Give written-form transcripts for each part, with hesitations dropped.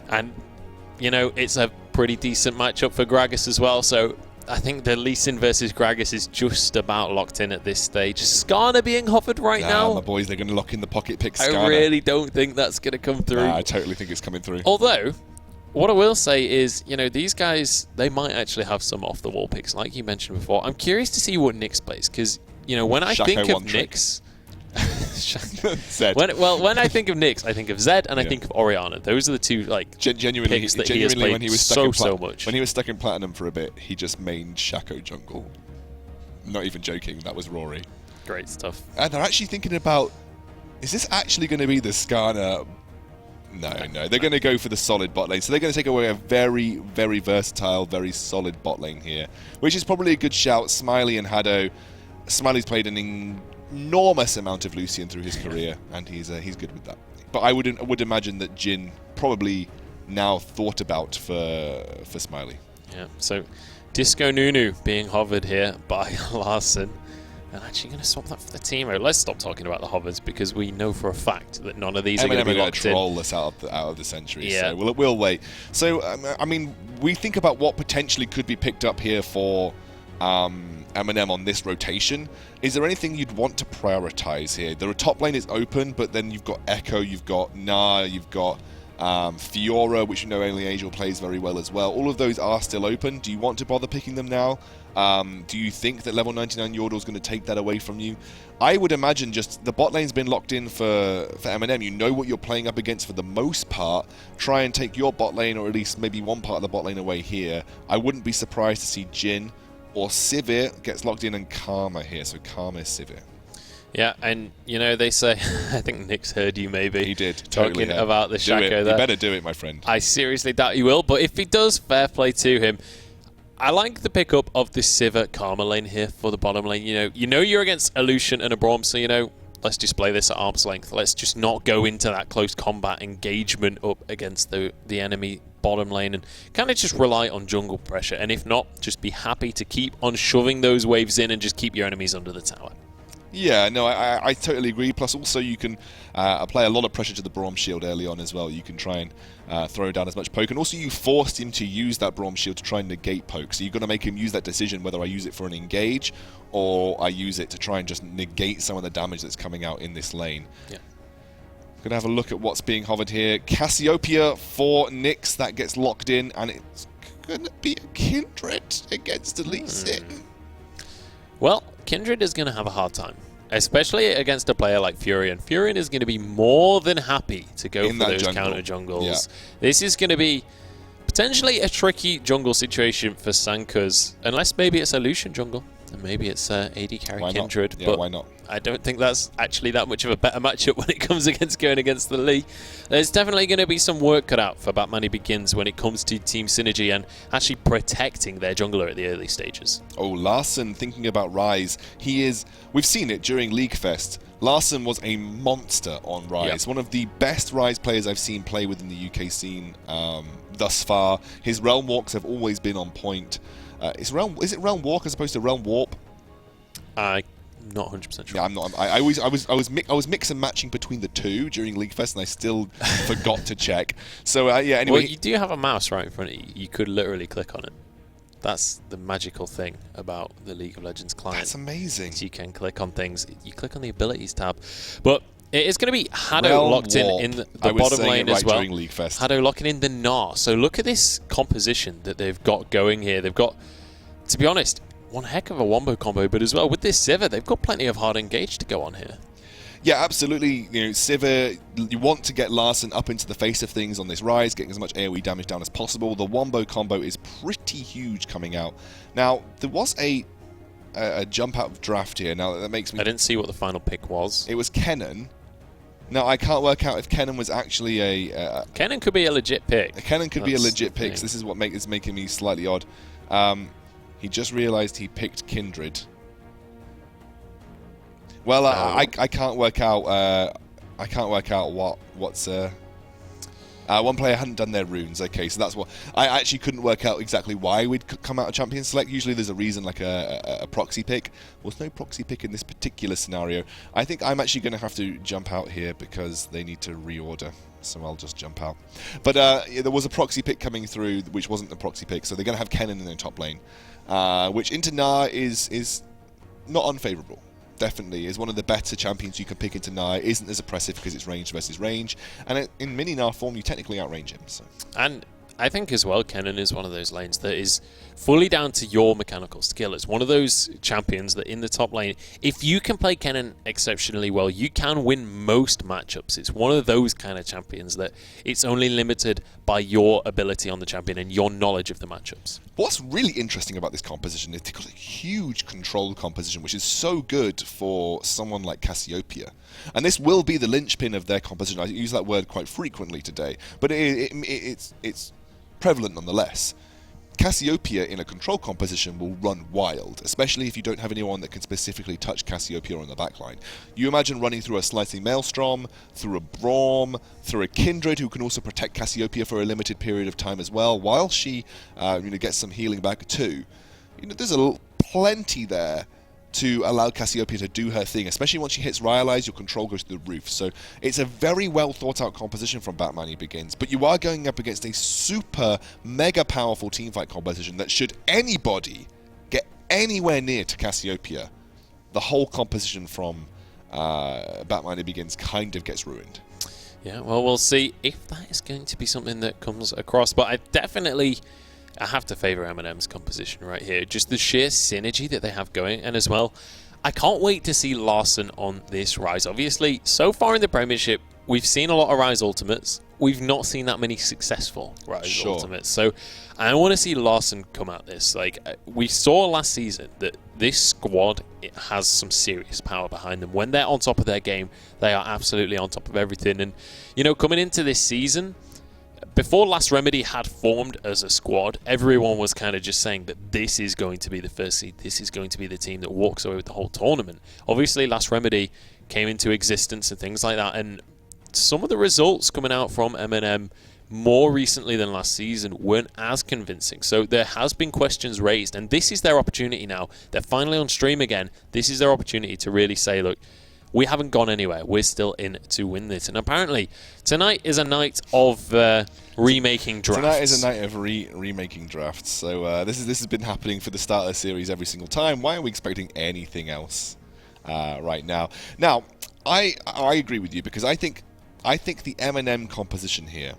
And, you know, it's a pretty decent matchup for Gragas as well, so I think the Lee Sin versus Gragas is just about locked in at this stage. Skarner being hovered right now. My boys, they're going to lock in the pocket pick Skarner. I really don't think that's going to come through. Nah, I totally think it's coming through. Although, what I will say is, you know, these guys, they might actually have some off-the-wall picks, like you mentioned before. I'm curious to see what Nyx plays, because, you know, when I think of Nyx... Zed. When I think of Nyx, I think of Zed and I think of Orianna. Those are the two genuinely picks that he has played when he was stuck so much. When he was stuck in Platinum for a bit, he just mained Shaco jungle. Not even joking, that was Rory. Great stuff. And they're actually thinking about, is this actually going to be the Skarner? No. They're going to go for the solid bot lane. So they're going to take away a very, very versatile, very solid bot lane here, which is probably a good shout. Smiley and Hado. Smiley's played an enormous amount of Lucian through his career, and he's good with that. But I would imagine that Jhin probably now thought about for Smiley. Yeah. So Disco Nunu being hovered here by Larson, and actually going to swap that for the Teemo. Let's stop talking about the hovers because we know for a fact that none of these are going to be locked in. Troll us out of the century. Yeah. So we'll wait. So I mean, we think about what potentially could be picked up here for MNM on this rotation. Is there anything you'd want to prioritize here? The top lane is open, but then you've got Echo, you've got Na, you've got Fiora, which you know only Angel plays very well as well. All of those are still open. Do you want to bother picking them now? Do you think that level 99 Yordle is going to take that away from you? I would imagine just the bot lane's been locked in for MNM. You know what you're playing up against for the most part. Try and take your bot lane, or at least maybe one part of the bot lane away here. I wouldn't be surprised to see Jhin or Sivir gets locked in, and Karma here. So Karma is Sivir. Yeah, and you know, they say, I think Nick's heard you maybe. He did. Talking about the Shaco there. You better do it, my friend. I seriously doubt he will, but if he does, fair play to him. I like the pickup of the Sivir Karma lane here for the bottom lane. You know you're against a Lucian and a Braum, so you know, let's just play this at arm's length. Let's just not go into that close combat engagement up against the enemy bottom lane and kind of just rely on jungle pressure. And if not, just be happy to keep on shoving those waves in and just keep your enemies under the tower. Yeah, no, I totally agree. Plus, also, you can apply a lot of pressure to the Braum shield early on as well. You can try and throw down as much poke. And also, you forced him to use that Braum shield to try and negate poke. So you've got to make him use that decision whether I use it for an engage or I use it to try and just negate some of the damage that's coming out in this lane. Yeah. Going to have a look at what's being hovered here. Cassiopeia for Nyx. That gets locked in. And it's going to be a Kindred against the Lee Sin. Well, Kindred is going to have a hard time, especially against a player like Furion. Furion is going to be more than happy to go for those counter jungles. Yeah. This is going to be potentially a tricky jungle situation for Sankuz, unless maybe it's a Lucian jungle, and maybe it's AD carry Kindred. Yeah, but why not? I don't think that's actually that much of a better matchup when it comes against going against the Lee. There's definitely going to be some work cut out for Batmani Begins when it comes to team synergy and actually protecting their jungler at the early stages. Oh, Larson thinking about Rise. We've seen it during League Fest. Larson was a monster on Rise. Yep. One of the best Rise players I've seen play within the UK scene thus far. His Realm Walks have always been on point. Is it Realm Walk as opposed to Realm Warp? Not 100% sure. Yeah, I'm not. I was mix and matching between the two during League Fest, and I still forgot to check. So yeah. Anyway, well, you do have a mouse right in front of you. You could literally click on it. That's the magical thing about the League of Legends client. That's amazing. You can click on things. You click on the abilities tab, but it is going to be Hado locked in the bottom lane as well. League Fest. Hado locking in the Gnar. So look at this composition that they've got going here. They've got, to be honest, one heck of a wombo combo, but as well with this Sivir, they've got plenty of hard engage to go on here. Yeah, absolutely. You know, Sivir, you want to get Larson up into the face of things on this Rise, getting as much AoE damage down as possible. The wombo combo is pretty huge coming out. Now, there was a jump out of draft here. Now, that makes me... I didn't see what the final pick was. It was Kennen. Now, I can't work out if Kennen was actually a... Kennen could be a legit pick. Kennen could be a legit pick, so this is what is making me slightly odd. He just realized he picked Kindred. Well, I can't work out. I can't work out what's. One player hadn't done their runes. Okay, so that's what I actually couldn't work out exactly why we'd come out of Champion Select. Usually there's a reason, like a proxy pick. Well, there's no proxy pick in this particular scenario. I think I'm actually going to have to jump out here because they need to reorder. So I'll just jump out. But there was a proxy pick coming through, which wasn't the proxy pick. So they're going to have Kennen in their top lane, which into Gnar is not unfavourable. Definitely is one of the better champions you can pick into Gnar. Isn't as oppressive because it's range versus range, and in mini Gnar form you technically outrange him. So. And I think as well, Kennen is one of those lanes that is fully down to your mechanical skill. It's one of those champions that in the top lane, if you can play Kennen exceptionally well, you can win most matchups. It's one of those kind of champions that it's only limited by your ability on the champion and your knowledge of the matchups. What's really interesting about this composition is it's got a huge control composition, which is so good for someone like Cassiopeia. And this will be the linchpin of their composition. I use that word quite frequently today, but it's prevalent nonetheless. Cassiopeia in a control composition will run wild, especially if you don't have anyone that can specifically touch Cassiopeia on the backline. You imagine running through a Slicing Maelstrom, through a Braum, through a Kindred who can also protect Cassiopeia for a limited period of time as well, while she gets some healing back too. There's plenty there to allow Cassiopeia to do her thing, especially once she hits Rhyalize, your control goes to the roof. So it's a very well thought out composition from Batmani Begins, but you are going up against a super mega powerful teamfight composition that should anybody get anywhere near to Cassiopeia, the whole composition from Batmani Begins kind of gets ruined. Yeah, well, we'll see if that is going to be something that comes across, but I have to favour MNM's composition right here. Just the sheer synergy that they have going. And as well, I can't wait to see Larssen on this Rise. Obviously, so far in the Premiership, we've seen a lot of Rise Ultimates. We've not seen that many successful Rise Ultimates. So I want to see Larssen come at this. Like, we saw last season that this squad, it has some serious power behind them. When they're on top of their game, they are absolutely on top of everything. And, coming into this season, before Last Remedy had formed as a squad, everyone was kind of just saying that this is going to be the first seed. This is going to be the team that walks away with the whole tournament. Obviously, Last Remedy came into existence and things like that, and some of the results coming out from MNM more recently than last season weren't as convincing. So there has been questions raised, and this is their opportunity now. They're finally on stream again. This is their opportunity to really say, look, we haven't gone anywhere. We're still in to win this. And apparently, tonight is a night of remaking drafts. Tonight is a night of remaking drafts. So this has been happening for the start of the series every single time. Why are we expecting anything else right now? Now, I agree with you because I think the MNM composition here,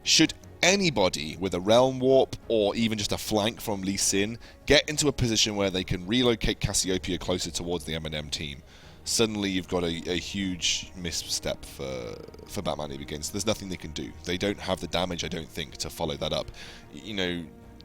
should anybody with a Realm Warp or even just a flank from Lee Sin get into a position where they can relocate Cassiopeia closer towards the MNM team, suddenly you've got a huge misstep for Batmani Begins. There's nothing they can do. They don't have the damage, I don't think, to follow that up.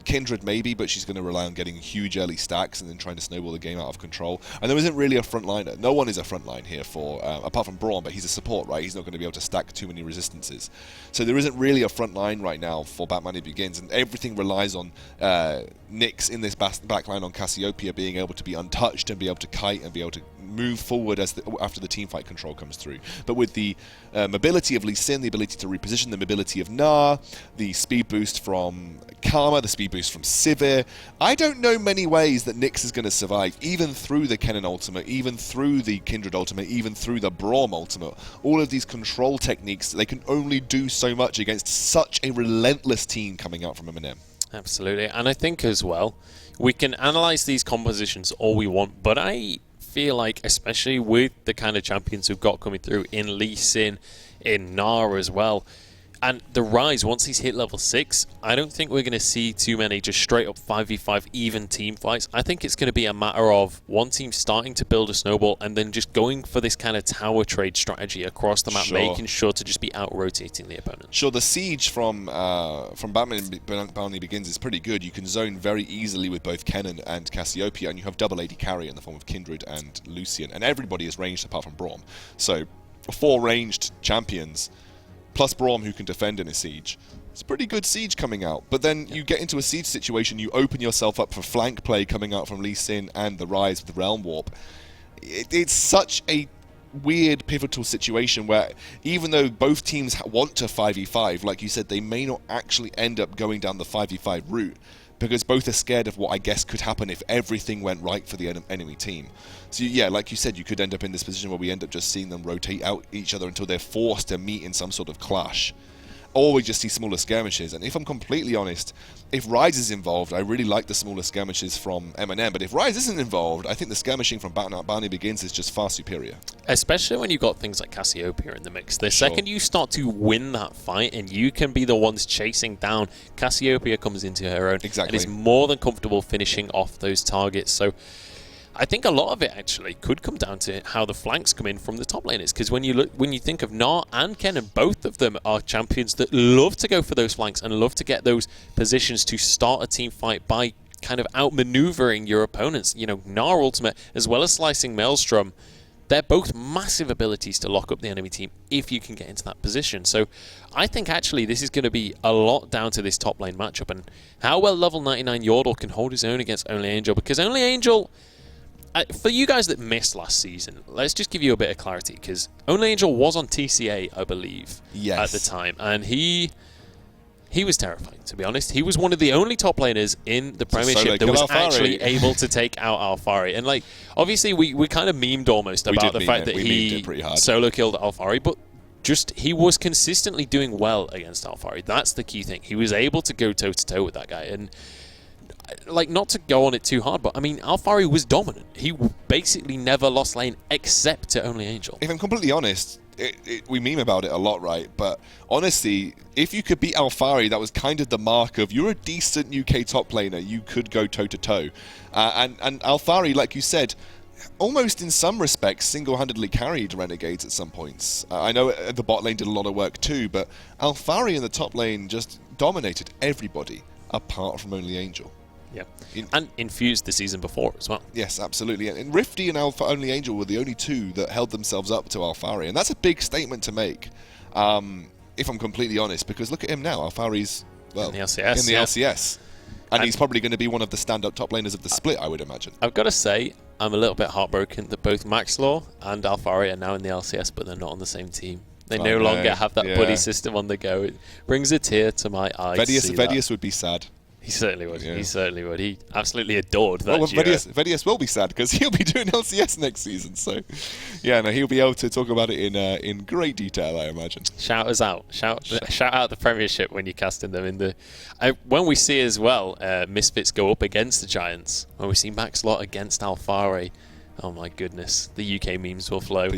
Kindred maybe, but she's going to rely on getting huge early stacks and then trying to snowball the game out of control. And there isn't really a frontliner. No one is a frontline here for, apart from Braum, but he's a support, right? He's not going to be able to stack too many resistances. So there isn't really a frontline right now for Batmani Begins, and everything relies on Nyx in this backline on Cassiopeia being able to be untouched and be able to kite and be able to move forward after the teamfight control comes through. But with the mobility of Lee Sin, the ability to reposition, the mobility of Gnar, the speed boost from Karma, the speed boost from Sivir, I don't know many ways that Nyx is going to survive, even through the Kennen ultimate, even through the Kindred ultimate, even through the Braum ultimate. All of these control techniques, they can only do so much against such a relentless team coming out from MNM. Absolutely, and I think as well, we can analyze these compositions all we want, but I feel like, especially with the kind of champions we've got coming through in Lee Sin, in Gnar as well, and the Rise, once he's hit level 6, I don't think we're going to see too many just straight up 5v5 even team fights. I think it's going to be a matter of one team starting to build a snowball and then just going for this kind of tower trade strategy across the map, making sure to just be out-rotating the opponent. Sure, the siege from Batmani Begins is pretty good. You can zone very easily with both Kennen and Cassiopeia, and you have double AD carry in the form of Kindred and Lucian, and everybody is ranged apart from Braum. So 4 ranged champions plus Braum who can defend in a siege. It's a pretty good siege coming out. But then you get into a siege situation, you open yourself up for flank play coming out from Lee Sin and the Rise with the Realm Warp. It's such a weird pivotal situation where even though both teams want to 5v5, like you said, they may not actually end up going down the 5v5 route because both are scared of what I guess could happen if everything went right for the enemy team. So yeah, like you said, you could end up in this position where we end up just seeing them rotate out each other until they're forced to meet in some sort of clash. Or we just see smaller skirmishes. And if I'm completely honest, if Rise is involved, I really like the smaller skirmishes from MNM. But if Rise isn't involved, I think the skirmishing from Batmani Begins is just far superior. Especially when you've got things like Cassiopeia in the mix. The second you start to win that fight and you can be the ones chasing down, Cassiopeia comes into her own. Exactly. And is more than comfortable finishing off those targets. So I think a lot of it actually could come down to how the flanks come in from the top laners, because when you think of Gnar and Kennen, both of them are champions that love to go for those flanks and love to get those positions to start a team fight by kind of outmaneuvering your opponents. You know, Gnar ultimate as well as slicing Maelstrom, they're both massive abilities to lock up the enemy team if you can get into that position. So I think actually this is going to be a lot down to this top lane matchup and how well level 99 Yordle can hold his own against Only Angel, because Only Angel, for you guys that missed last season, let's just give you a bit of clarity, because Only Angel was on TCA, I believe, at the time, and he was terrifying, to be honest. He was one of the only top laners in the Premiership that was actually able to take out Alphari. And, like, obviously we kind of memed almost about the fact that he solo killed Alphari, but just he was consistently doing well against Alphari. That's the key thing. He was able to go toe-to-toe with that guy, and like, not to go on it too hard, but I mean, Alphari was dominant. He basically never lost lane except to Only Angel. If I'm completely honest, we meme about it a lot, right? But honestly, if you could beat Alphari, that was kind of the mark of you're a decent UK top laner. You could go toe-to-toe. And Alphari, like you said, almost in some respects single-handedly carried Renegades at some points. I know the bot lane did a lot of work too, but Alphari in the top lane just dominated everybody apart from Only Angel. Yeah, and infused the season before as well. Yes, absolutely. And Rifty and Only Angel were the only two that held themselves up to Alphari, and that's a big statement to make, if I'm completely honest, because look at him now. Alphari's, well, in the LCS. And he's probably going to be one of the stand-up top laners of the split, I would imagine. I've got to say, I'm a little bit heartbroken that both Maxlaw and Alphari are now in the LCS, but they're not on the same team. They no longer have that buddy system on the go. It brings a tear to my eyes. Vedius would be sad. He certainly would. Yeah. He certainly would. He absolutely adored that. Well, Vedius will be sad because he'll be doing LCS next season. So, yeah, no, he'll be able to talk about it in great detail, I imagine. Shout us out. Shout out the Premiership when you're casting them in the. When we see as well Misfits go up against the Giants, when we see Maxlot against Alphari. Oh my goodness, the UK memes will flow.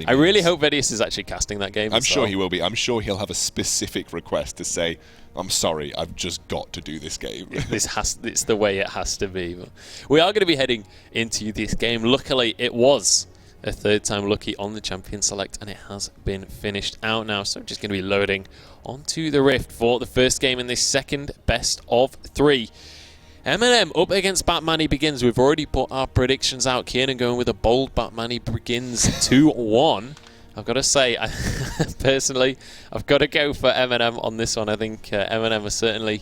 I really hope Vedius is actually casting that game. I'm sure he will be. I'm sure he'll have a specific request to say, I'm sorry, I've just got to do this game. It's the way it has to be. But we are going to be heading into this game. Luckily, it was a third time lucky on the Champion Select, and it has been finished out now. So just going to be loading onto the Rift for the first game in this second best of 3. MNM up against Batmani Begins. We've already put our predictions out. Kieran going with a bold Batmani Begins 2-1. I've got to say, personally, I've got to go for MNM on this one. I think MNM are certainly,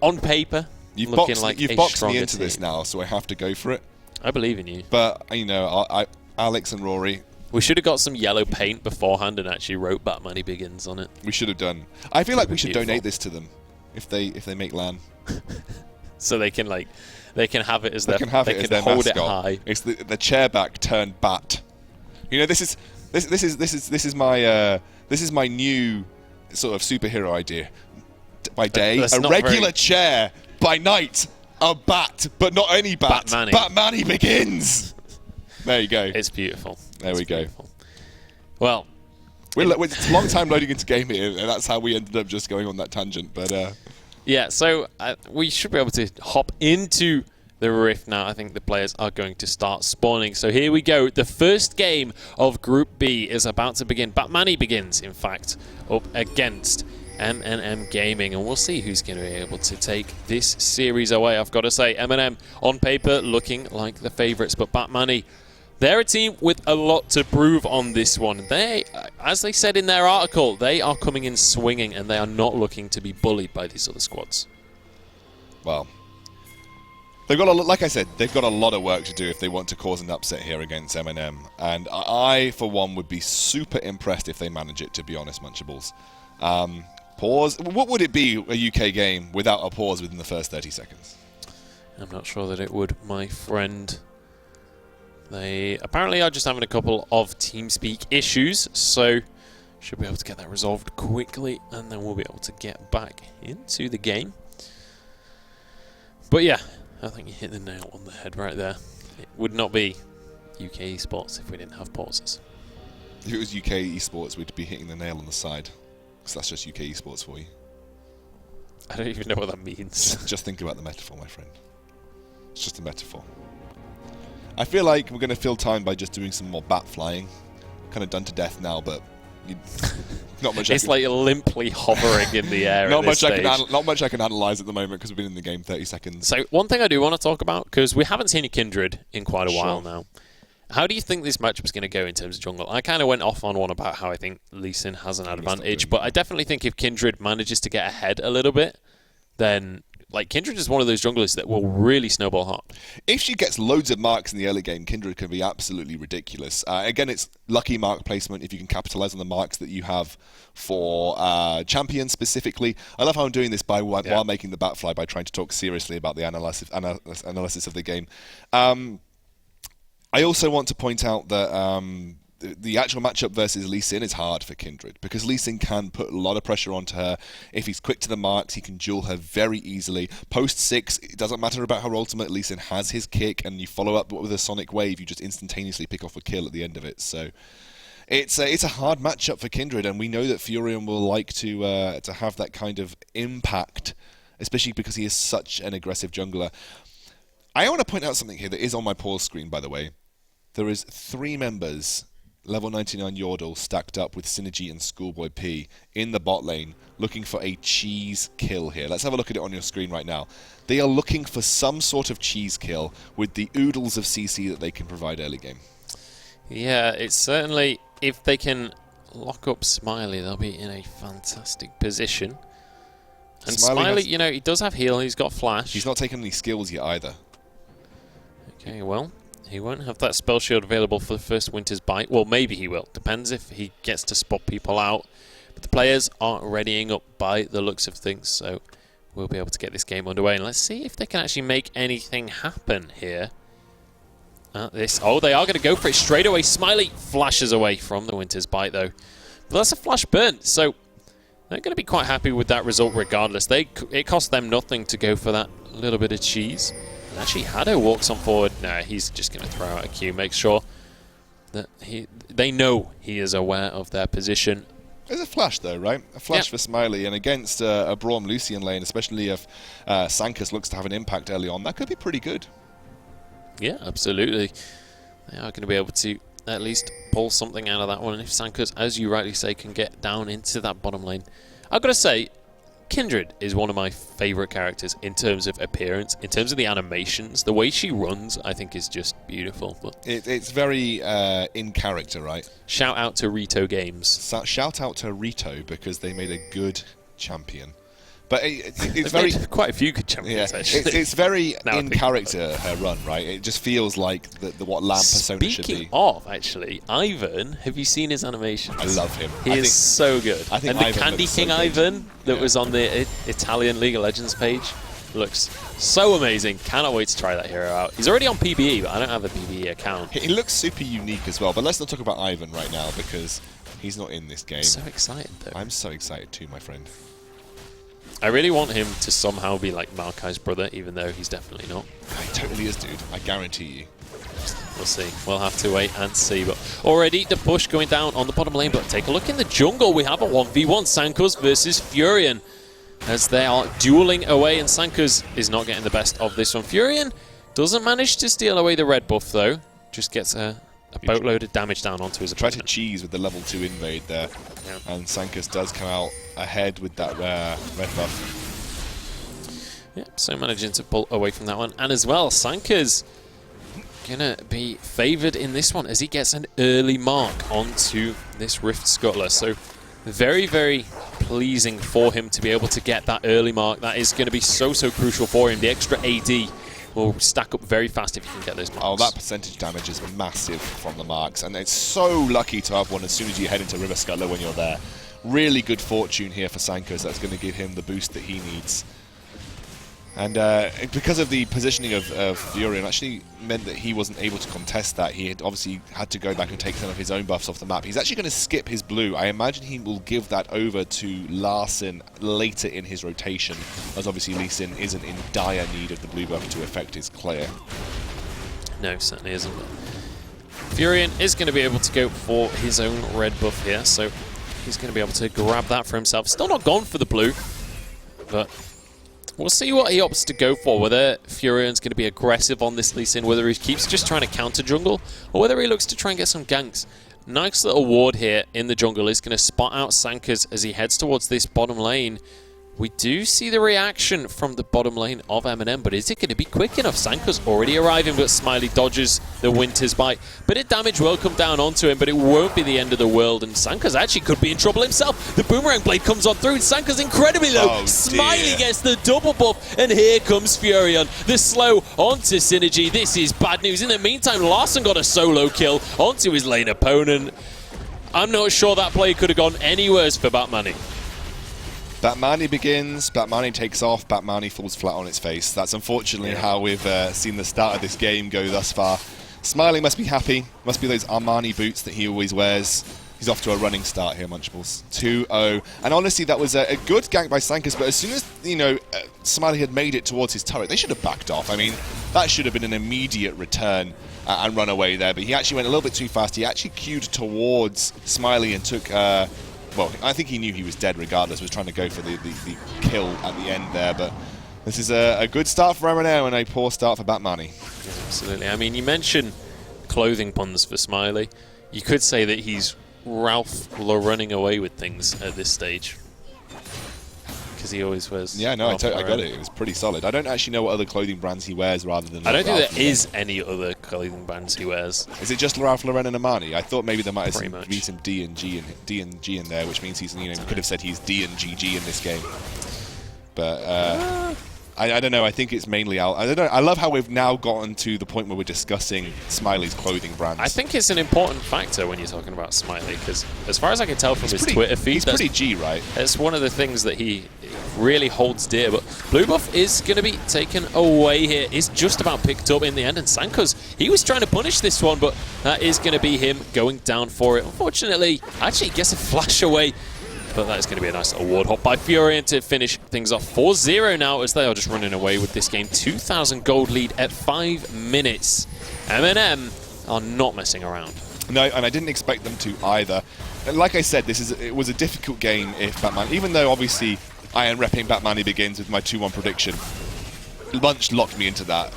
on paper, you've boxed me into this now, so I have to go for it. I believe in you. But, you know, Alex and Rory... We should have got some yellow paint beforehand and actually wrote Batmani Begins on it. We should have done. I feel like we should donate this to them if they make LAN. So they can have it as their their hold mascot. It high. It's the chairback turned bat. You know, this is my new sort of superhero idea. By day, a regular chair. By night, a bat, but not any bat. Batmani Begins. There you go. It's beautiful. There we go. Well, it's a long time loading into game here, and that's how we ended up just going on that tangent. But yeah, so we should be able to hop into the Rift now. I think the players are going to start spawning. So here we go. The first game of Group B is about to begin. Batmani Begins, in fact, up against MNM Gaming. And we'll see who's going to be able to take this series away. I've got to say, MNM, on paper, looking like the favourites. But Batmani, they're a team with a lot to prove on this one. They, as they said in their article, they are coming in swinging and they are not looking to be bullied by these other squads. Well, They've got like I said, they've got a lot of work to do if they want to cause an upset here against MNM. And I, for one, would be super impressed if they manage it, to be honest, Munchables. Pause. What would it be, a UK game, without a pause within the first 30 seconds? I'm not sure that it would, my friend. They apparently are just having a couple of TeamSpeak issues, so should be able to get that resolved quickly, and then we'll be able to get back into the game. But yeah, I think you hit the nail on the head right there. It would not be UK esports if we didn't have pauses. If it was UK esports, we'd be hitting the nail on the side, because that's just UK esports for you. I don't even know what that means. Just think about the metaphor, my friend. It's just a metaphor. I feel like we're going to fill time by just doing some more bat flying. Kind of done to death now, but not much. It's like limply hovering in the air. Not much I can analyze at the moment because we've been in the game 30 seconds. So one thing I do want to talk about, because we haven't seen a Kindred in quite a while now. How do you think this matchup is going to go in terms of jungle? I kind of went off on one about how I think Lee Sin has an advantage, but I definitely think if Kindred manages to get ahead a little bit, then like Kindred is one of those junglers that will really snowball hard. If she gets loads of marks in the early game, Kindred can be absolutely ridiculous. Again, it's lucky mark placement if you can capitalize on the marks that you have for champions specifically. I love how I'm doing this while making the bat fly by trying to talk seriously about the analysis of the game. I also want to point out that the actual matchup versus Lee Sin is hard for Kindred because Lee Sin can put a lot of pressure onto her. If he's quick to the marks, he can duel her very easily. Post 6, it doesn't matter about her ultimate. Lee Sin has his kick, and you follow up with a Sonic Wave. You just instantaneously pick off a kill at the end of it. So it's a hard matchup for Kindred, and we know that Furion will like to have that kind of impact, especially because he is such an aggressive jungler. I want to point out something here that is on my pause screen, by the way. There is 3 members, level 99 Yordle, stacked up with Synergy and Schoolboy P in the bot lane, looking for a cheese kill here. Let's have a look at it on your screen right now. They are looking for some sort of cheese kill with the oodles of CC that they can provide early game. Yeah, it's certainly, if they can lock up Smiley, they'll be in a fantastic position. And Smiley, you know, he does have heal, he's got flash. He's not taken any skills yet either. Okay, well, he won't have that spell shield available for the first Winter's Bite. Well, maybe he will. Depends if he gets to spot people out. But the players are readying up by the looks of things, so we'll be able to get this game underway. And let's see if they can actually make anything happen here. Oh, they are going to go for it straight away. Smiley flashes away from the Winter's Bite, though. But that's a flash burn, so they're going to be quite happy with that result regardless. It cost them nothing to go for that little bit of cheese. And actually, Haddo walks on forward. No, he's just going to throw out a Q, make sure that they know he is aware of their position. There's a flash, though, right? A flash for Smiley, and against a Braum Lucian lane, especially if Sankus looks to have an impact early on, that could be pretty good. Yeah, absolutely. They are going to be able to at least pull something out of that one. And if Sankus, as you rightly say, can get down into that bottom lane, I've got to say, Kindred is one of my favourite characters in terms of appearance, in terms of the animations. The way she runs, I think, is just beautiful. But it's very in character, right? Shout out to Rito Games. Shout out to Rito because they made a good champion. But it's very quite a few good champions. Actually, it's very in character her run, right? It just feels like the what Lamb persona should be. Speaking of, actually, Ivan, have you seen his animations? I love him. He is so good. I think and the Candy King Ivan that was on the Italian League of Legends page looks so amazing. Cannot wait to try that hero out. He's already on PBE, but I don't have a PBE account. He looks super unique as well. But let's not talk about Ivan right now because he's not in this game. I'm so excited, though. I'm so excited too, my friend. I really want him to somehow be like Maokai's brother, even though he's definitely not. He totally is, dude. I guarantee you. We'll see. We'll have to wait and see. But already the push going down on the bottom lane. But take a look in the jungle. We have a 1v1. Sankus versus Furion as they are dueling away. And Sankus is not getting the best of this one. Furion doesn't manage to steal away the red buff, though. Just gets a boatload of damage down onto his opponent. Try to cheese with the level 2 invade there. Yeah. And Sankus does come out ahead with that red buff. Yeah, so managing to pull away from that one. And as well, Sankus gonna be favoured in this one as he gets an early mark onto this Rift Scuttler. So very, very pleasing for him to be able to get that early mark. That is going to be so crucial for him. The extra AD will stack up very fast if you can get those marks. Oh, that percentage damage is massive from the marks, and it's so lucky to have one as soon as you head into River Scuttler when you're there. Really good fortune here for Sankos. That's going to give him the boost that he needs. And because of the positioning of Furion, actually meant that he wasn't able to contest that. He had obviously had to go back and take some of his own buffs off the map. He's actually going to skip his blue. I imagine he will give that over to Larssen later in his rotation, as obviously Lee Sin isn't in dire need of the blue buff to affect his clear. No, certainly isn't. Furion is going to be able to go for his own red buff here, so he's going to be able to grab that for himself. Still not gone for the blue, but we'll see what he opts to go for, whether Furion's going to be aggressive on this Lee Sin, whether he keeps just trying to counter jungle, or whether he looks to try and get some ganks. Nice little ward here in the jungle is going to spot out Sankers as he heads towards this bottom lane. We do see the reaction from the bottom lane of MNM, but is it going to be quick enough? Sanko's already arriving, but Smiley dodges the Winter's Bite. Bit of damage will come down onto him, but it won't be the end of the world, and Sanko's actually could be in trouble himself. The Boomerang Blade comes on through, and Sanko's incredibly low. Oh, Smiley gets the double buff, and here comes Furion. The slow onto Synergy. This is bad news. In the meantime, Larssen got a solo kill onto his lane opponent. I'm not sure that play could have gone any worse for Batmani. Batmani begins, Batmani takes off, Batmani falls flat on its face. That's unfortunately how we've seen the start of this game go thus far. Smiley must be happy. Must be those Armani boots that he always wears. He's off to a running start here, Munchables. 2-0. And honestly, that was a good gank by Sankers, but as soon as, Smiley had made it towards his turret, they should have backed off. I mean, that should have been an immediate return and run away there, but he actually went a little bit too fast. He actually queued towards Smiley and took... well, I think he knew he was dead regardless, was trying to go for the kill at the end there, but this is a good start for MNM and a poor start for Batmani. Yeah, absolutely. I mean, you mentioned clothing puns for Smiley. You could say that he's Ralph running away with things at this stage. Because he always wears... Yeah, no, I got it. It was pretty solid. I don't actually know what other clothing brands he wears rather than... I don't think there is any other clothing brands he wears. Is it just Ralph Lauren and Armani? I thought maybe there might be some D and G in there, which means he's, could have said he's D and GG in this game. But I don't know. I think it's mainly out. I don't know. I love how we've now gotten to the point where we're discussing Smiley's clothing brands. I think it's an important factor when you're talking about Smiley, because as far as I can tell from his Twitter feed, he's pretty G, right? It's one of the things that he really holds dear. But blue buff is going to be taken away here. It's just about picked up in the end, and Sankos, he was trying to punish this one, but that is going to be him going down for it. Unfortunately, actually gets a flash away. But that is going to be a nice little ward hop by Furion to finish things off. 4-0 now as they are just running away with this game. 2,000 gold lead at 5 minutes. MNM are not messing around. No, and I didn't expect them to either. And like I said, it was a difficult game if Batman, even though obviously I am repping Batmani Begins with my 2-1 prediction. Bunch locked me into that.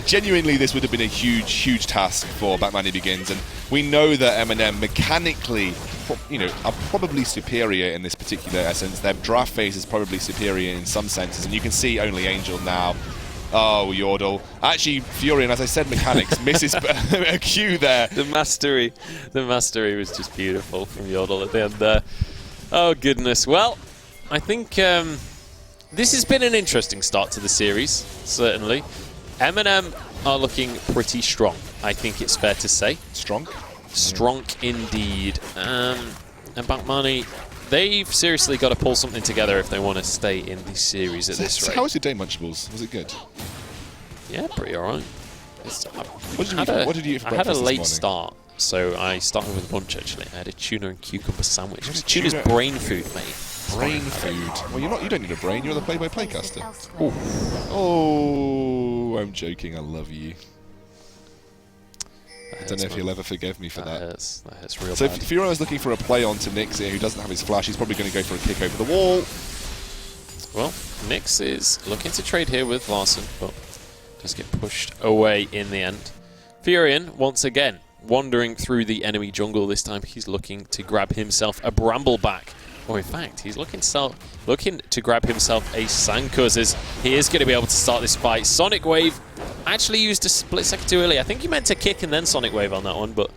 Genuinely, this would have been a huge, huge task for Batmani Begins, and we know that MNM mechanically, are probably superior in this particular essence. Their draft phase is probably superior in some senses, and you can see only Angel now. Oh, Yordle. Actually, Furion, as I said, mechanics misses a Q there. The mastery was just beautiful from Yordle at the end there. Oh, goodness. Well, I think this has been an interesting start to the series, certainly. MNM are looking pretty strong, I think it's fair to say. Strong? Strong indeed. And Batmani, they've seriously got to pull something together if they want to stay in the series at this rate. How was your day, Munchables? Was it good? Yeah, pretty alright. What did you eat for breakfast I had a this late morning? start, so I started with lunch actually. I had a tuna and cucumber sandwich. Tuna's brain food, mate. Brain food? Well, you don't need a brain. You're the play-by-play caster. Oh, I'm joking. I love you. I don't know if he'll ever forgive me for that. That hurts real so bad. if Furion is looking for a play on to Nyx here, who doesn't have his flash, he's probably going to go for a kick over the wall. Well, Nyx is looking to trade here with Larssen, but does get pushed away in the end. Furion, once again, wandering through the enemy jungle. This time he's looking to grab himself a Brambleback. Or in fact, he's looking to grab himself a Sankos, as he is going to be able to start this fight. Sonic Wave actually used a split second too early. I think he meant to kick and then Sonic Wave on that one, but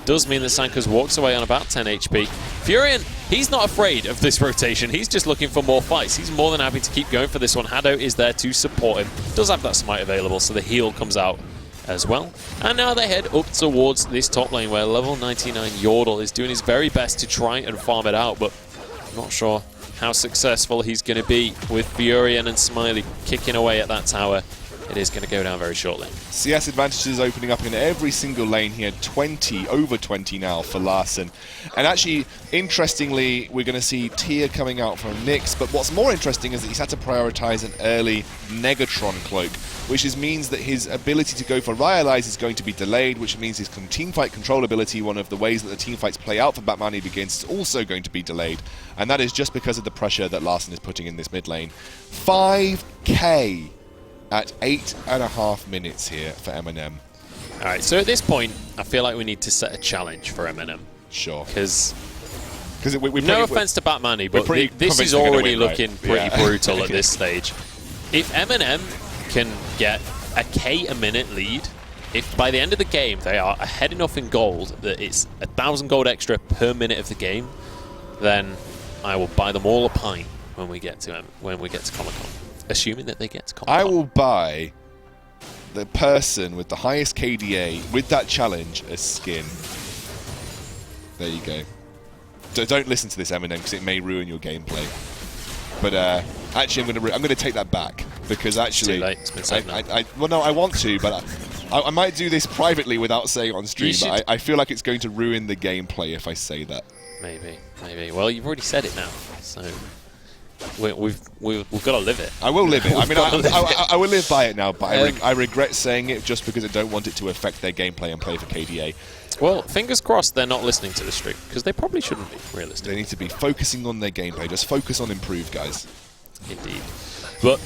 does mean that Sankas walks away on about 10 HP. Furion, he's not afraid of this rotation. He's just looking for more fights. He's more than happy to keep going for this one. Hado is there to support him. Does have that smite available, so the heal comes out as well. And now they head up towards this top lane where level 99 Yordle is doing his very best to try and farm it out, but I'm not sure how successful he's going to be with Furion and Smiley kicking away at that tower. It is going to go down very shortly. CS advantages opening up in every single lane here. Over 20 now for Larssen. And actually, interestingly, we're going to see Tyr coming out from Nyx. But what's more interesting is that he's had to prioritize an early Negatron cloak, which means that his ability to go for Ryalize is going to be delayed, which means his teamfight control ability, one of the ways that the teamfights play out for Batmani begins, is also going to be delayed. And that is just because of the pressure that Larssen is putting in this mid lane. 5k at 8.5 minutes here for MNM. Alright, so at this point, I feel like we need to set a challenge for MNM. Sure. Because no offense to Batmani, but this is already looking pretty brutal at this stage. If MNM can get a K a minute lead, if by the end of the game they are ahead enough in gold that it's 1,000 gold extra per minute of the game, then I will buy them all a pint when we get to Comic-Con. Assuming that they get to Comic-Con. I will buy the person with the highest KDA with that challenge a skin. There you go. Don't listen to this, MNM, because it may ruin your gameplay. But actually, I'm going to take that back because actually, it's too late. well, no, I want to, but I might do this privately without saying it on stream. But I feel like it's going to ruin the gameplay if I say that. Maybe. Well, you've already said it now, so. We've got to live it. I will live it. I mean, I will live by it now, but I regret saying it just because I don't want it to affect their gameplay and play for KDA. Well, fingers crossed they're not listening to the stream, because they probably shouldn't be, realistically. They need to be focusing on their gameplay. Just focus on improve, guys. Indeed. But,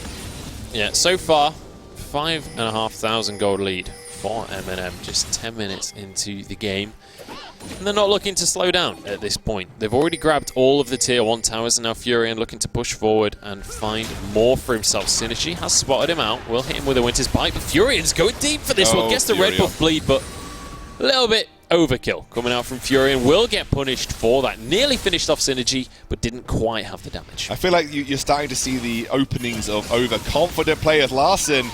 yeah, so far, 5,500 gold lead for MNM, just 10 minutes into the game. And they're not looking to slow down at this point. They've already grabbed all of the tier 1 towers, and now Furion looking to push forward and find more for himself. Synergy has spotted him out. Will hit him with a Winter's Bite, but Furion's going deep for this one. Gets the red buff bleed, but a little bit overkill coming out from Furion. Will get punished for that. Nearly finished off Synergy, but didn't quite have the damage. I feel like you're starting to see the openings of overconfident players. Larssen,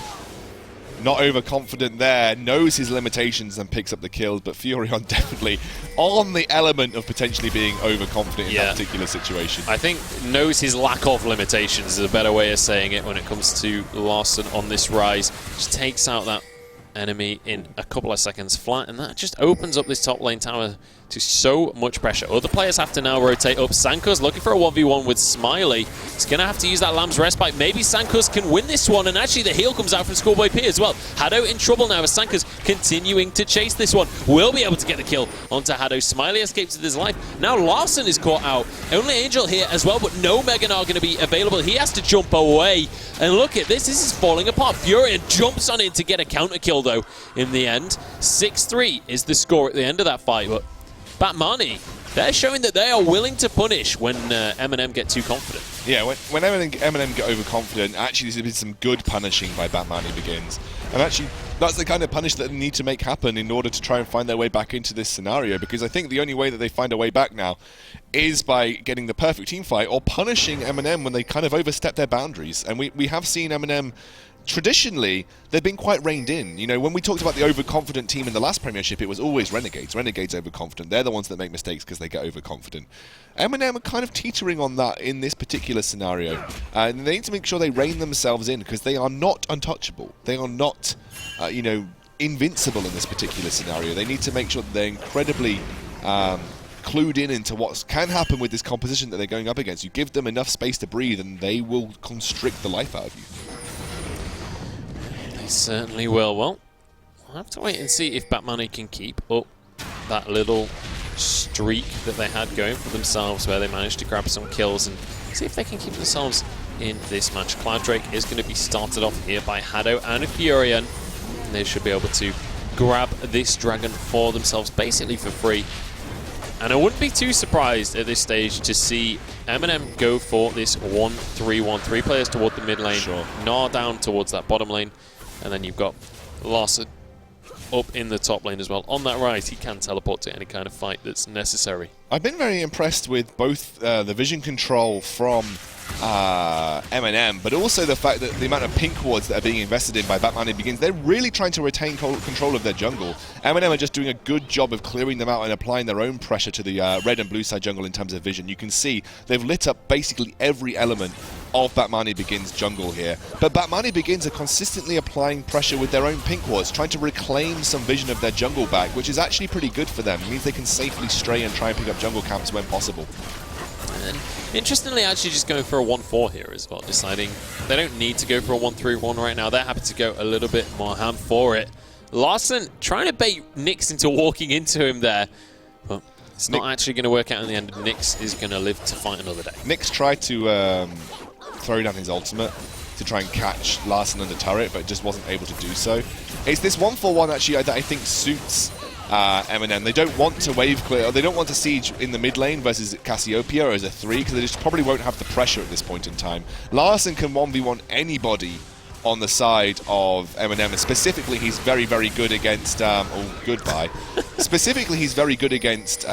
not overconfident there, knows his limitations and picks up the kills, but Furion definitely on the element of potentially being overconfident in that particular situation. I think knows his lack of limitations is a better way of saying it when it comes to Larssen on this rise. Just takes out that enemy in a couple of seconds flat, and that just opens up this top lane tower to so much pressure. Other players have to now rotate up. Sankus looking for a 1v1 with Smiley. He's going to have to use that Lamb's Respite. Maybe Sankus can win this one, and actually the heal comes out from Schoolboy P as well. Hado in trouble now as Sankus continuing to chase this one. Will be able to get the kill onto Hado. Smiley escapes with his life. Now Larssen is caught out. Only Angel here as well, but no Meganar going to be available. He has to jump away. And look at this. This is falling apart. Furion jumps on in to get a counter kill though in the end. 6-3 is the score at the end of that fight, but Batmani, they're showing that they are willing to punish when MNM get too confident. Yeah, when MNM get overconfident, actually there's been some good punishing by Batmani begins. And actually, that's the kind of punish that they need to make happen in order to try and find their way back into this scenario, because I think the only way that they find a way back now is by getting the perfect team fight or punishing MNM when they kind of overstep their boundaries. And we have seen MNM traditionally, they've been quite reined in. You know, when we talked about the overconfident team in the last Premiership, it was always Renegades. Renegades overconfident. They're the ones that make mistakes because they get overconfident. MNM are kind of teetering on that in this particular scenario. And they need to make sure they rein themselves in because they are not untouchable. They are not, you know, invincible in this particular scenario. They need to make sure that they're incredibly clued in into what can happen with this composition that they're going up against. You give them enough space to breathe and they will constrict the life out of you. Certainly will. Well, we'll have to wait and see if Batmani can keep up that little streak that they had going for themselves where they managed to grab some kills and see if they can keep themselves in this match. Cloud Drake is going to be started off here by Hado and Furion. And they should be able to grab this dragon for themselves basically for free. And I wouldn't be too surprised at this stage to see MNM go for this 1-3-1. 3 players toward the mid lane, Gnar down towards that bottom lane. And then you've got Larssen up in the top lane as well. On that rise, he can teleport to any kind of fight that's necessary. I've been very impressed with both the vision control from MNM, but also the fact that the amount of pink wards that are being invested in by Batmani begins. They're really trying to retain control of their jungle. MNM are just doing a good job of clearing them out and applying their own pressure to the red and blue side jungle in terms of vision. You can see they've lit up basically every element of Batmani Begins jungle here. But Batmani Begins are consistently applying pressure with their own pink wards, trying to reclaim some vision of their jungle back, which is actually pretty good for them. It means they can safely stray and try and pick up jungle camps when possible. And interestingly, actually just going for a 1-4 here as well, deciding they don't need to go for a 1-3-1 right now. They're happy to go a little bit more ham for it. Larssen trying to bait Nyx into walking into him there, but it's not actually going to work out in the end. Nyx is going to live to fight another day. Nyx tried to throw down his ultimate to try and catch Larssen under turret, but just wasn't able to do so. It's this 1-4-1 actually that I think suits MNM. They don't want to wave clear, or they don't want to siege in the mid lane versus Cassiopeia as a 3, because they just probably won't have the pressure at this point in time. Larssen can 1v1 anybody on the side of MNM, and specifically he's very, very good against, specifically he's very good against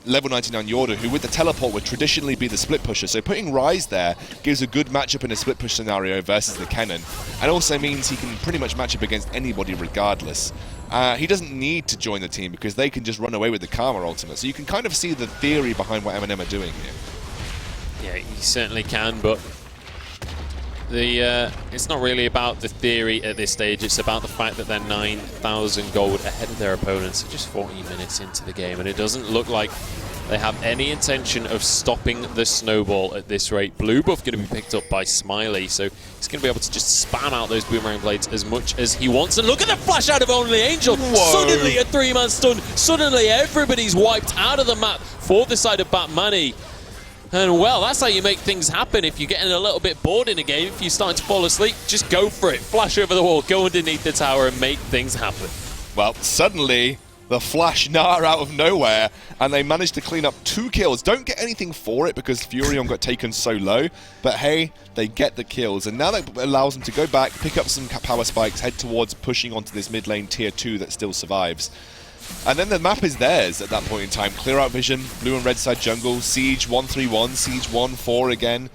level 99 Yorda, who with the teleport would traditionally be the split pusher. So putting Ryze there gives a good matchup in a split push scenario versus the Kennen, and also means he can pretty much match up against anybody regardless. He doesn't need to join the team because they can just run away with the Karma ultimate. So you can kind of see the theory behind what MNM are doing here. Yeah, he certainly can, but it's not really about the theory at this stage. It's about the fact that they're 9,000 gold ahead of their opponents, just 40 minutes into the game, and it doesn't look like they have any intention of stopping the snowball at this rate. Blue buff going to be picked up by Smiley, so he's going to be able to just spam out those boomerang blades as much as he wants. And look at the flash out of Only Angel. Whoa. Suddenly a 3-man stun. Suddenly everybody's wiped out of the map for the side of Batmani. And well, that's how you make things happen. If you're getting a little bit bored in a game, if you're starting to fall asleep, just go for it. Flash over the wall, go underneath the tower and make things happen. Well, suddenly the flash Gnar out of nowhere, and they managed to clean up 2 kills. Don't get anything for it because Furion got taken so low, but hey, they get the kills, and now that allows them to go back, pick up some power spikes, head towards pushing onto this mid lane tier 2 that still survives. And then the map is theirs at that point in time. Clear out vision, blue and red side jungle, siege 1-3-1, siege 1-4 again,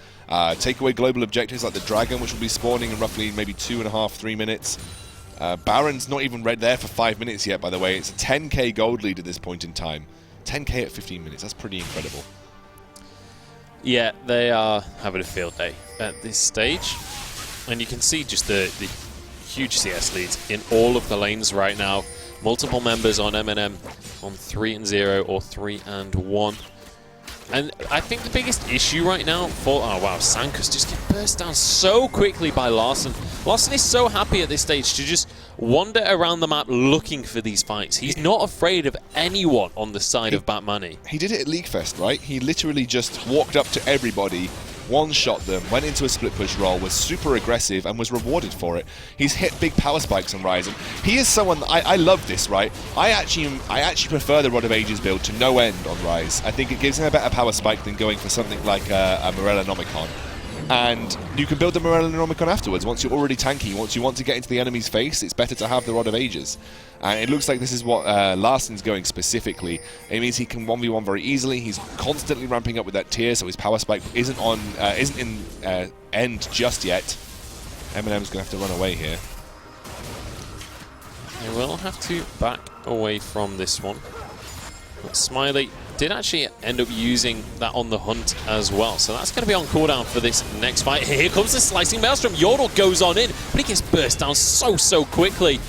take away global objectives like the dragon, which will be spawning in roughly maybe 2.5-3 minutes. Baron's not even red there for 5 minutes yet, by the way. It's a 10k gold lead at this point in time. 10k at 15 minutes, that's pretty incredible. Yeah, they are having a field day at this stage. And you can see just the huge CS leads in all of the lanes right now. Multiple members on MNM on 3-0 or 3-1. And I think the biggest issue right now for... Oh, wow, Sankus just get burst down so quickly by Larssen. Larssen is so happy at this stage to just wander around the map looking for these fights. He's not afraid of anyone on the side of Batmani. He did it at League Fest, right? He literally just walked up to everybody, one-shot them, went into a split push role, was super aggressive, and was rewarded for it. He's hit big power spikes on Ryze. He is someone... I love this, right? I actually prefer the Rod of Ages build to no end on Ryze. I think it gives him a better power spike than going for something like a Morellonomicon. And you can build the Morellonomicon afterwards. Once you're already tanky, once you want to get into the enemy's face, it's better to have the Rod of Ages. And it looks like this is what Larsen's going specifically. It means he can 1v1 very easily. He's constantly ramping up with that tier, so his power spike isn't in end just yet. MNM's going to have to run away here. They will have to back away from this one. But Smiley did actually end up using that on the hunt as well. So that's going to be on cooldown for this next fight. Here comes the slicing maelstrom. Yordle goes on in, but he gets burst down so quickly.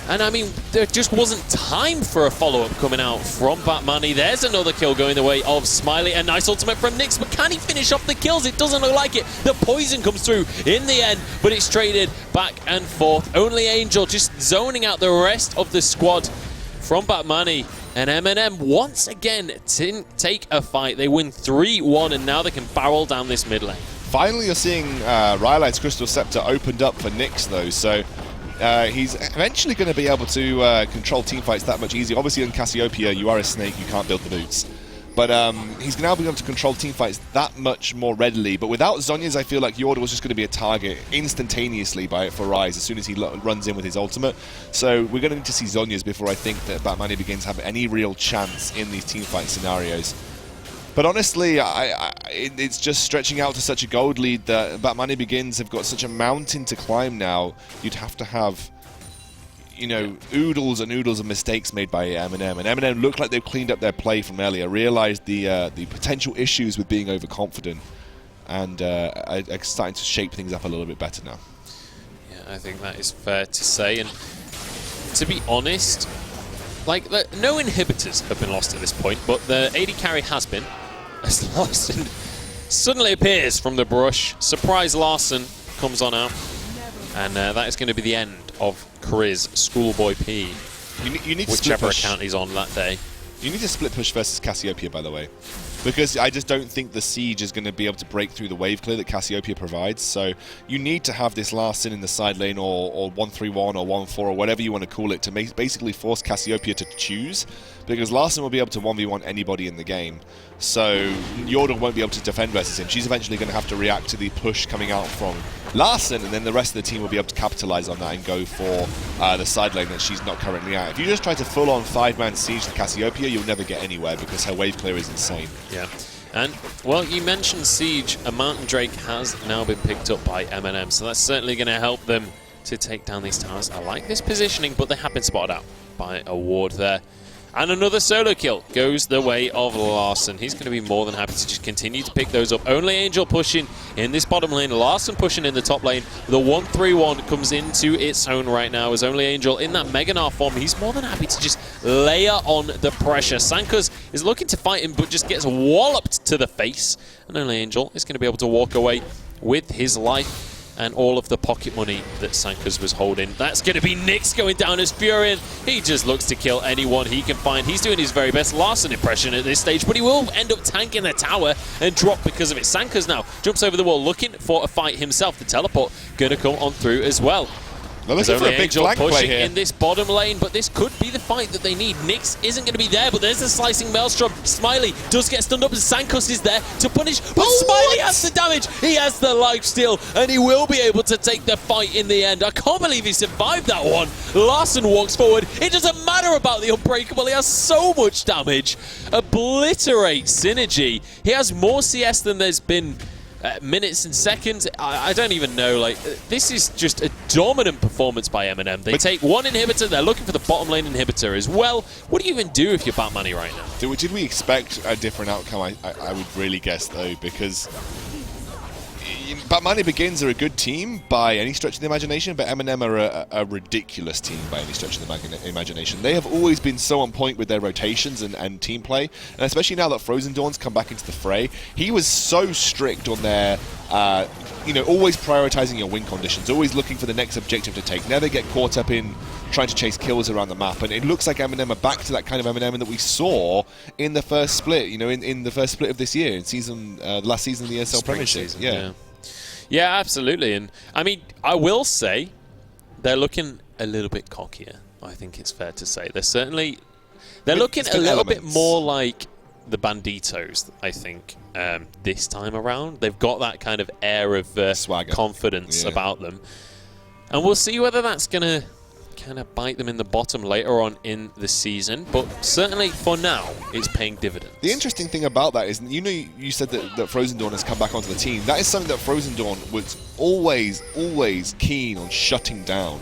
And I mean, there just wasn't time for a follow-up coming out from Batmani. There's another kill going the way of Smiley. A nice ultimate from Nyx, but can he finish off the kills? It doesn't look like it. The poison comes through in the end, but it's traded back and forth. Only Angel just zoning out the rest of the squad from Batmani. And MNM once again take a fight. They win 3-1, and now they can barrel down this mid lane. Finally, you're seeing Rylai's Crystal Scepter opened up for Nyx, though, so he's eventually going to be able to control teamfights that much easier. Obviously, in Cassiopeia, you are a snake, you can't build the boots. But he's now been able to control team fights that much more readily. But without Zhonya's, I feel like Yordle was just going to be a target instantaneously for Ryze as soon as he runs in with his ultimate. So we're going to need to see Zhonya's before I think that Batmani begins to have any real chance in these team fight scenarios. But honestly, it's just stretching out to such a gold lead that Batmani Begins have got such a mountain to climb now. You'd have to have, you know, oodles and oodles of mistakes made by MNM. And MNM looked like they've cleaned up their play from earlier, realized the potential issues with being overconfident, and are starting to shape things up a little bit better now. Yeah, I think that is fair to say. And to be honest, like, no inhibitors have been lost at this point, but the AD carry has been. As Larssen suddenly appears from the brush. Surprise Larssen comes on out. And that is going to be the end of Chris Schoolboy P. You need whichever account he's on that day. You need to split push versus Cassiopeia, by the way. Because I just don't think the Siege is going to be able to break through the wave clear that Cassiopeia provides. So you need to have this Larssen in the side lane, or 1-3-1 or 1-4 or whatever you want to call it, to basically force Cassiopeia to choose. Because Larssen will be able to 1v1 anybody in the game. So Yordle won't be able to defend versus him. She's eventually going to have to react to the push coming out from Larssen, and then the rest of the team will be able to capitalize on that and go for the side lane that she's not currently at. If you just try to full-on 5-man siege to Cassiopeia, you'll never get anywhere because her wave clear is insane. Yeah. And, well, you mentioned Siege. A Mountain Drake has now been picked up by MNM, so that's certainly going to help them to take down these towers. I like this positioning, but they have been spotted out by a ward there. And another solo kill goes the way of Larssen. He's going to be more than happy to just continue to pick those up. Only Angel pushing in this bottom lane. Larssen pushing in the top lane. The 1-3-1 comes into its own right now as Only Angel in that Mega Gnar form. He's more than happy to just layer on the pressure. Sankas is looking to fight him, but just gets walloped to the face. And Only Angel is going to be able to walk away with his life and all of the pocket money that Sankas was holding. That's going to be Nyx going down as Furion. He just looks to kill anyone he can find. He's doing his very best Larssen impression at this stage, but he will end up tanking the tower and drop because of it. Sankas now jumps over the wall looking for a fight himself. The teleport going to come on through as well. There's only Angel pushing in this bottom lane, but this could be the fight that they need. Nyx isn't going to be there, but there's the slicing Maelstrom. Smiley does get stunned up, and Sankas is there to punish, but Smiley has the damage. He has the lifesteal, and he will be able to take the fight in the end. I can't believe he survived that one. Larssen walks forward. It doesn't matter about the Unbreakable. He has so much damage. Obliterates Synergy. He has more CS than there's been minutes and seconds. I don't even know. Like, this is just a dominant performance by MNM. They take one inhibitor. They're looking for the bottom lane inhibitor as well. What do you even do if you're Batmani right now? Did we expect a different outcome? I would really guess, though, because Batmani Begins are a good team by any stretch of the imagination, but MNM are a ridiculous team by any stretch of the imagination. They have always been so on point with their rotations and team play, and especially now that Frozen Dawn's come back into the fray, he was so strict on their, you know, always prioritizing your win conditions, always looking for the next objective to take, never get caught up in trying to chase kills around the map. And it looks like MNM are back to that kind of MNM that we saw in the first split, you know, in the first split of this year, in season, last season of the ESL Premiership. Yeah, absolutely. And I mean, I will say they're looking a little bit cockier. I think it's fair to say they're looking a little bit more like the Banditos, I think, this time around. They've got that kind of air of confidence about them. And we'll see whether that's going to kind of bite them in the bottom later on in the season, but certainly for now it's paying dividends. The interesting thing about that is, you know, you said that Frozen Dawn has come back onto the team. That is something that Frozen Dawn was always keen on shutting down.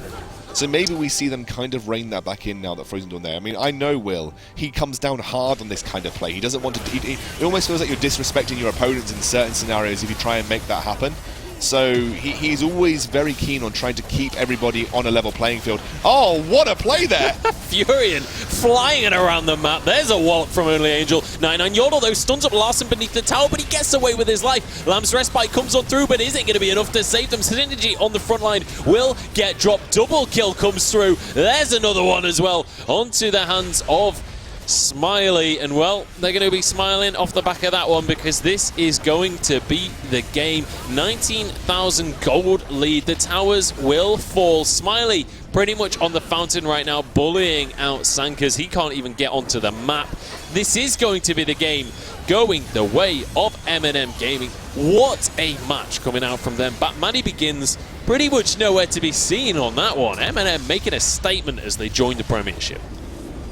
So maybe we see them kind of rein that back in now that Frozen Dawn there. I mean, I know Will. He comes down hard on this kind of play. He doesn't want to... It almost feels like you're disrespecting your opponents in certain scenarios if you try and make that happen. So he's always very keen on trying to keep everybody on a level playing field. Oh, what a play there! Furion flying it around the map. There's a wallop from Only Angel. 9-9 Yordle, though, stuns up Larssen beneath the tower, but he gets away with his life. Lamb's Respite comes on through, but isn't going to be enough to save them. Synergy on the front line will get dropped. Double kill comes through. There's another one as well. Onto the hands of Smiley, and well, they're going to be smiling off the back of that one because this is going to be the game. 19,000 gold lead. The towers will fall. Smiley pretty much on the fountain right now, bullying out Sankas. He can't even get onto the map. this is going to be the game going the way of MNM Gaming. What a match coming out from them. Batmani begins pretty much nowhere to be seen on that one. MNM making a statement as they join the Premiership.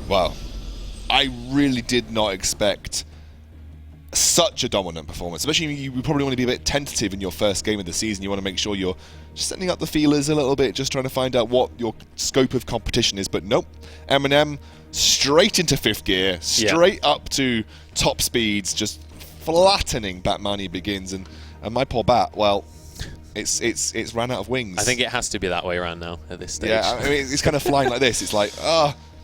Wow. I really did not expect such a dominant performance. Especially you probably want to be a bit tentative in your first game of the season. You want to make sure you're just setting up the feelers a little bit, just trying to find out what your scope of competition is. But nope, MNM straight into 5th gear, straight up to top speeds, just flattening Batmani begins. And my poor Bat, well, it's ran out of wings. I think it has to be that way around now at this stage. Yeah, I mean, it's kind of flying like this. It's like,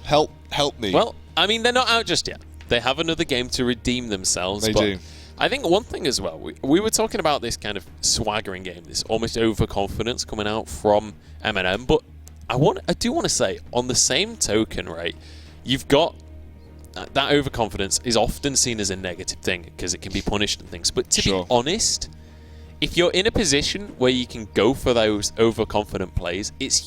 help me. Well, I mean, they're not out just yet. They have another game to redeem themselves. They do. I think one thing as well, we were talking about this kind of swaggering game, this almost overconfidence coming out from MNM, but I do want to say, on the same token, right, you've got that overconfidence is often seen as a negative thing because it can be punished and things. But to be honest, if you're in a position where you can go for those overconfident plays, it's